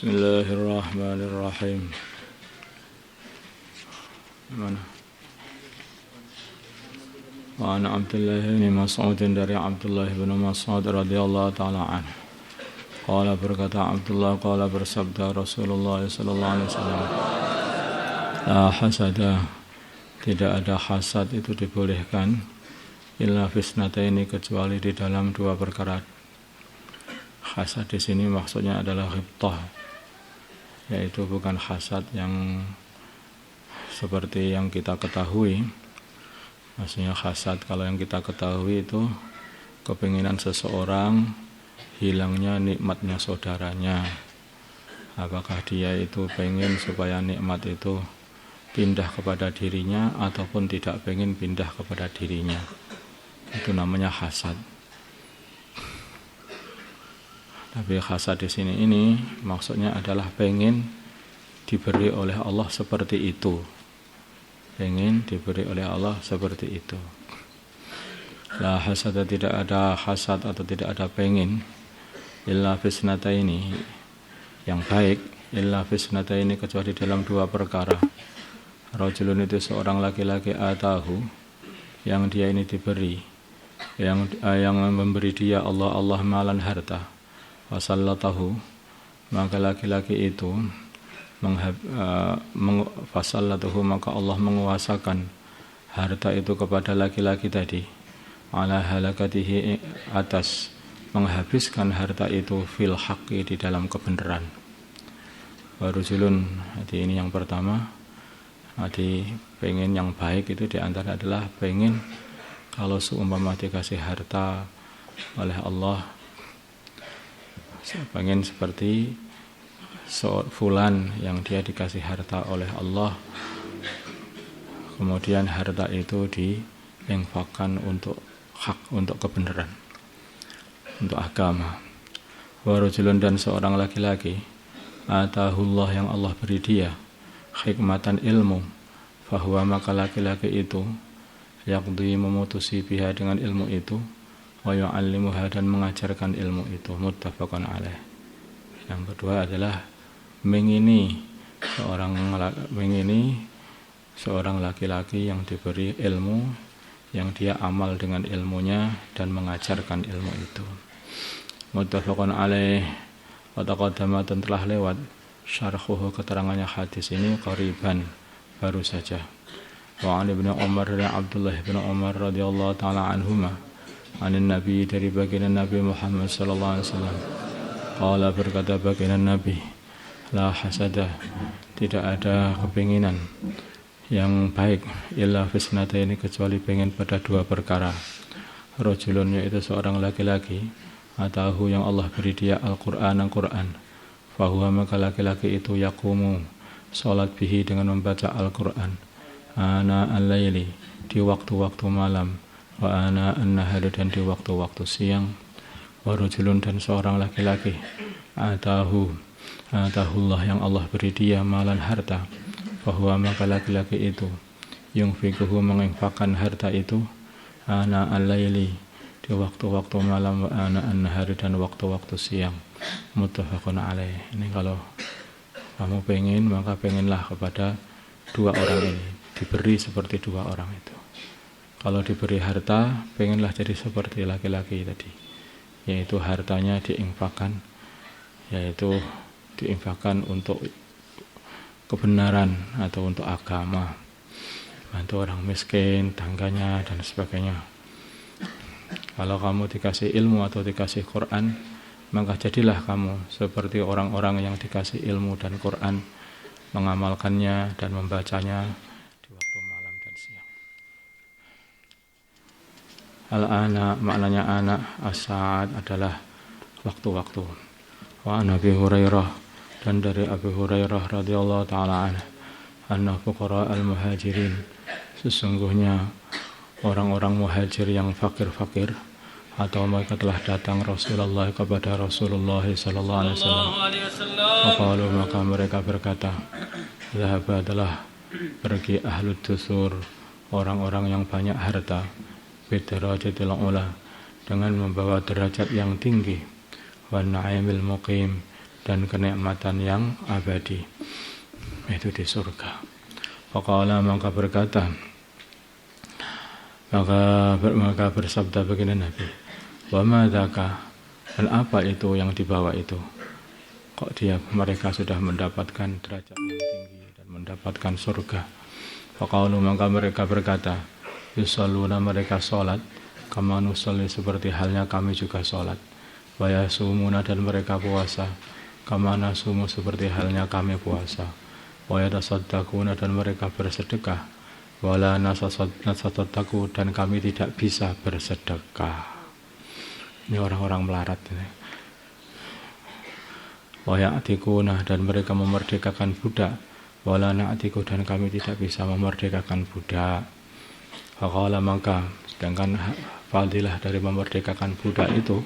Bismillahirrahmanirrahim. Mana? Wa an Abdullah bin Mas'ud dari Abdullah bin Mas'ud radhiyallahu taala anhu. Qala berkata Abdullah, qala bersabda Rasulullah sallallahu alaihi wasallam, la hasada, tidak ada hasad itu dibolehkan illa fisnataini, kecuali di dalam dua perkara. Hasad di sini maksudnya adalah ghibthah, yaitu bukan hasad yang seperti yang kita ketahui. Maksudnya hasad kalau yang kita ketahui itu kepinginan seseorang hilangnya nikmatnya saudaranya. Apakah dia itu pengen supaya nikmat itu pindah kepada dirinya ataupun tidak pengen pindah kepada dirinya. Itu namanya hasad. Tapi hasad di sini ini maksudnya adalah pengen diberi oleh Allah seperti itu. Pengen diberi oleh Allah seperti itu. La hasad, tidak ada hasad atau tidak ada pengen illa fisnataini, yang baik illa fisnataini, kecuali dalam dua perkara. Rajulun itu seorang laki-laki atahu, yang dia ini diberi, yang memberi dia Allah malan harta, wasallatahu, maka laki-laki itu fasallatahu, maka Allah menguasakan harta itu kepada laki-laki tadi, ala halakatihi, atas menghabiskan harta itu fil haqqi, di dalam kebenaran. Warujulun, jadi ini yang pertama. Jadi pengen yang baik itu diantara adalah pengen kalau seumpama dikasih harta oleh Allah, pengen seperti fulan yang dia dikasih harta oleh Allah, kemudian harta itu diinfakkan untuk hak, untuk kebenaran, untuk agama. Warajulun, dan seorang laki-laki atahullah, yang Allah beri dia hikmatan, ilmu, fahuwa, maka laki-laki itu yaqdi, memutusi biha, dengan ilmu itu, wa yu'allimuha, dan mengajarkan ilmu itu. Muttafaqun alaih. Yang kedua adalah mengini seorang laki-laki yang diberi ilmu, yang dia amal dengan ilmunya dan mengajarkan ilmu itu. Muttafaqun alaih. Wa taqaddama, dan telah lewat syarhuhu, keterangannya hadis ini, qariban, baru saja. Wa an Ibnu Umar, dari Abdullah bin Umar radhiyallahu taala anhuma, anin Nabi, dari baginda Nabi Muhammad sallallahu alaihi wasallam, qala, berkata baginda Nabi, la hasada, tidak ada kepinginan yang baik illa fisnataini, kecuali pengen pada dua perkara. Rajulun, yaitu seorang laki-laki, atahu, yang Allah beri dia Al-Qur'an, fahuwa, maka laki-laki itu yaqumu, salat bihi, dengan membaca Al-Qur'an, ana al-laili, di waktu-waktu malam, wa ana an-nahari, dan di waktu-waktu siang. Wa rajulun, dan seorang laki-laki atahullah, yang Allah beri dia malan, harta, fahuwa, maka laki-laki itu yunfikuhu, menginfakkan harta itu, ana al-laili, di waktu-waktu malam, wa ana an-nahari, dan waktu-waktu siang. Muttafaqun alaih. Ini kalau kamu pengen, maka pengenlah kepada dua orang ini, diberi seperti dua orang itu. Kalau diberi harta, pengenlah jadi seperti laki-laki tadi, yaitu hartanya diinfakkan, yaitu diinfakkan untuk kebenaran atau untuk agama, bantu orang miskin, tangganya, dan sebagainya. Kalau kamu dikasih ilmu atau dikasih Quran, maka jadilah kamu seperti orang-orang yang dikasih ilmu dan Quran, mengamalkannya dan membacanya di waktu malam dan siang. Al-ana, maknanya anak, as-sa'ad, adalah waktu-waktu. Wa Nabi Hurairah, dan dari Abu Hurairah radhiyallahu taala anhu, anna fuqara al-muhajirin, sesungguhnya orang-orang muhajir yang fakir-fakir, atau mereka telah datang Rasulullah kepada Rasulullah sallallahu alaihi wasallam. Maka mereka berkata, zahaba, adalah pergi ahlud dusur, orang-orang yang banyak harta, bidarajatil ula, dengan membawa derajat yang tinggi, wa na'imil muqim, dan kenikmatan yang abadi, itu di surga. Faqala, maka berkata, maka bersabda begini Nabi, wa ma dzaka, dan apa itu yang dibawa itu? Kok mereka sudah mendapatkan derajat yang tinggi dan mendapatkan surga? Faqalu, maka mereka berkata, yusalluna, mereka sholat, kama nusalli, seperti halnya kami juga sholat. Wa yasumuna, dan mereka puasa, kama nasumu, seperti halnya kami puasa. Wa yatasaddaquna, dan mereka bersedekah, wala nasasaddaqu, dan kami tidak bisa bersedekah. Ini orang-orang melarat ini. Wa ya'tikuna, dan mereka memerdekakan budak, wala na'tiku, dan kami tidak bisa memerdekakan budak. Faqala, maka sedangkan fadilah dari memerdekakan budak itu,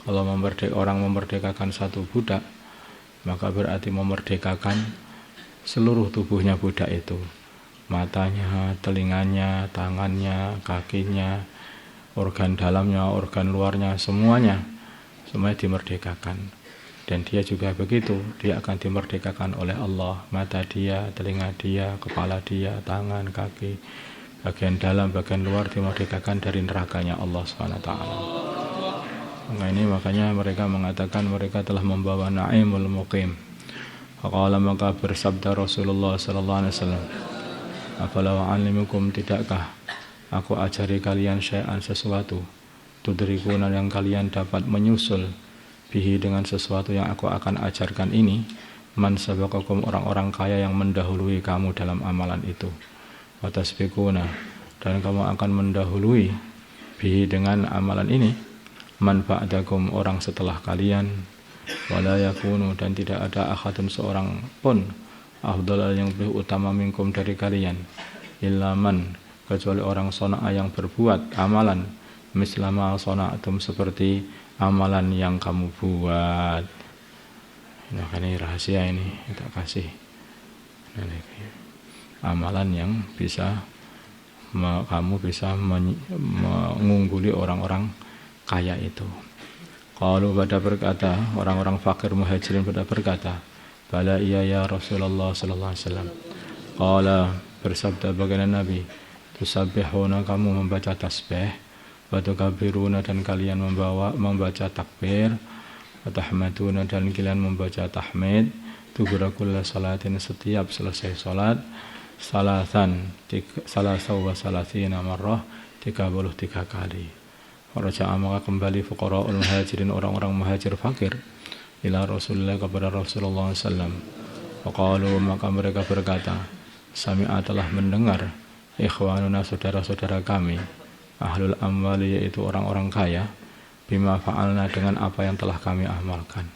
kalau orang memerdekakan satu budak, maka berarti memerdekakan seluruh tubuhnya budak itu, matanya, telinganya, tangannya, kakinya, organ dalamnya, organ luarnya, semuanya dimerdekakan. Dan dia juga begitu, dia akan dimerdekakan oleh Allah, mata dia, telinga dia, kepala dia, tangan, kaki, bagian dalam, bagian luar dimerdekakan dari nerakanya Allah SWT. Makanya mereka mengatakan mereka telah membawa na'imul muqim. Faqala, maka bersabda Rasulullah sallallahu alaihi wasallam, afala wa'alimukum, tidakkah aku ajari kalian syai'an, sesuatu, tudrikuna, yang kalian dapat menyusul, bihi, dengan sesuatu yang aku akan ajarkan ini, man sabaqakum, orang-orang kaya yang mendahului kamu dalam amalan itu, wa tasbiquna, dan kamu akan mendahului, bihi, dengan amalan ini, man ba'dakum, orang setelah kalian, wala yakunu, dan tidak ada ahadun, seorang pun, afdal, yang lebih utama, minkum, dari kalian, illa man, kecuali orang sona'a, yang berbuat amalan, mislama sona'atum, seperti amalan yang kamu buat. Nah, ini rahasia, ini kita kasih. Amalan yang bisa kamu bisa mengungguli orang-orang kaya itu. Qalu, pada berkata orang-orang fakir muhajirin pada berkata, bala, iya ya Rasulullah sallallahu alaihi wasallam. Qala, bersabda baginda Nabi, tusabbihuna, kamu membaca tasbih, wa tukabbiruna, dan kalian membaca takbir, wa tahmaduna, dan kalian membaca tahmid, tubura kulla salatin, setiap selesai salat, salasa wa salatina marrah, 33 kali. Raja'a, maka kembali fuqara'ul muhajirin, orang-orang muhajir fakir, ila Rasulullah, kepada Rasulullah sallallahu alaihi wasallam. Faqalu, maka mereka berkata, sami'a, telah mendengar, ikhwanuna, saudara-saudara kami, ahlul amwali, yaitu orang-orang kaya, bima fa'alna, dengan apa yang telah kami amalkan.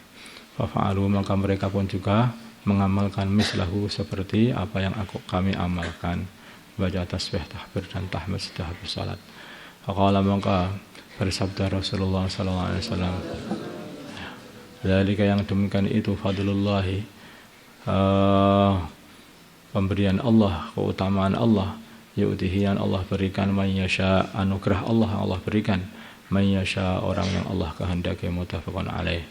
Fa'alu, maka mereka pun juga mengamalkan mislahu, seperti apa yang kami amalkan, baca tasbih, tahbir, dan tahmid setelah habis salat. Faqala, maka bersabda Rasulullah sallallahu alaihi wasallam, dzalika, yang demikian itu, fadlullahi, pemberian Allah, keutamaan Allah, yu'tihi, yang Allah berikan, man yasha, anugerah Allah berikan, man yasha, orang yang Allah kehendaki, muttafaqun alaih.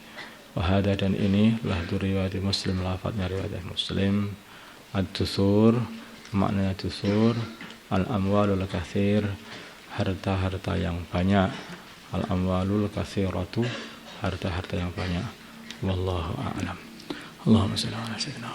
Wa hadza, dan ini lahdu riwayat Muslim, lafadznya riwayat Muslim. Ad-dusur, maknanya dusur, al-amwalul katsir, harta-harta yang banyak, al-amwalul katsiratu, harta-harta yang banyak. Wallahu a'lam. Allahumma shalli ala sayyidina